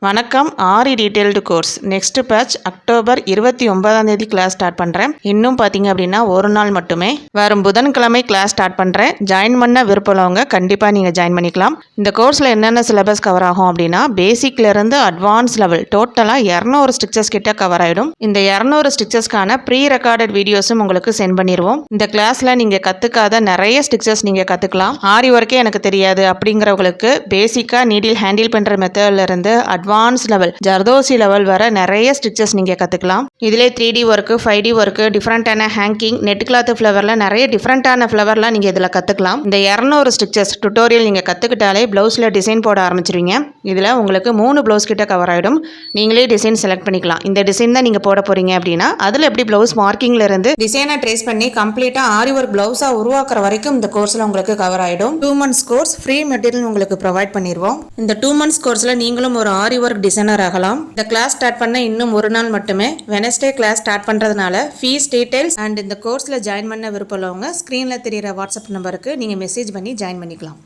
வணக்கம். Aari detailed course next batch October 29 class start பண்ணுறேன். இன்னும் பார்த்தீங்க அப்படின்னா ஒரு நாள் மட்டுமே. வரும் புதன்கிழமை கிளாஸ் ஸ்டார்ட் பண்ணுறேன். ஜாயின் பண்ண விருப்பமுள்ளவங்க கண்டிப்பாக நீங்கள் ஜாயின் பண்ணிக்கலாம். இந்த கோர்ஸில் என்னென்ன சிலபஸ் கவர் ஆகும் அப்படின்னா பேசிக்லேருந்து அட்வான்ஸ் லெவல் டோட்டலாக 200 ஸ்டிச்சஸ் கிட்ட கவர் ஆகிடும். இந்த 200 ஸ்டிச்சஸ்க்கான ப்ரீ ரெக்கார்டட் வீடியோஸும் உங்களுக்கு சென்ட் பண்ணிடுவோம். இந்த கிளாஸில் நீங்கள் கற்றுக்காத நிறைய ஸ்டிச்சஸ் நீங்கள் கற்றுக்கலாம். ஆரி ஒர்க்கே எனக்கு தெரியாது அப்படிங்கிறவங்களுக்கு பேசிக்காக நீடில் ஹேண்டில் பண்ணுற மெத்தட்லேருந்து அட்வான்ஸ் லெவல் ஜர்தோசி லெவல் வர நிறைய ஸ்டிச்சஸ் நீங்கள் கற்றுக்கலாம். இதிலே 3D ஒர்க்கு 5D ஒர்க்கு டிஃப்ரெண்ட்டான ஹேங்கிங் நெட் கிளாத் ஃப்ளவரில் நிறைய டிஃப்ரெண்ட்டான ஃப்ளவர்லாம் நீங்கள் இதில் கற்றுக்கலாம். இந்த 200 ஸ்டிச்சஸ் டுட்டோரியல் நீங்கள் கற்றுக்கிட்டாலே ப்ளவுஸில் டிசைன் போட ஆரம்பிச்சிருவீங்க. இதில் உங்களுக்கு 3 ப்ளவுஸ் கிட்ட கவர் ஆகிடும். நீங்களே டிசைன் செலக்ட் பண்ணிக்கலாம். இந்த டிசைன் தான் நீங்கள் போட போகிறீங்க அப்படின்னா அதில் எப்படி ப்ளவுஸ் மார்க்கிங்ல இருந்து டிசைனை ட்ரேஸ் பண்ணி கம்ப்ளீட்டாக ஆரி ஒர்க் ப்ளவுஸாக உருவாக்குற வரைக்கும் இந்த கோர்ஸில் உங்களுக்கு கவர் ஆகிடும். 2 months கோர்ஸ் ஃப்ரீ மெட்டீரியல் உங்களுக்கு ப்ரொவைட் பண்ணிடுவோம். இந்த 2 months கோர்ஸில் நீங்களும் ஒரு ஆரி ஒர்க் டிசைனர் ஆகலாம். இந்த கிளாஸ் ஸ்டார்ட் பண்ண இன்னும் ஒரு நாள் மட்டுமே. வெனஸ்டே கிளாஸ் ஸ்டார்ட் பண்றதுனால ஃபீஸ் டீடைல்ஸ் அண்ட் இந்த கோர்ஸ்ல ஜாயின் பண்ண விருப்பம் உள்ளவங்க ஸ்கிரீன்ல தெரியுற வாட்ஸ்அப் நம்பருக்கு நீங்க மெசேஜ் பண்ணி ஜாயின் பண்ணிக்கலாம்.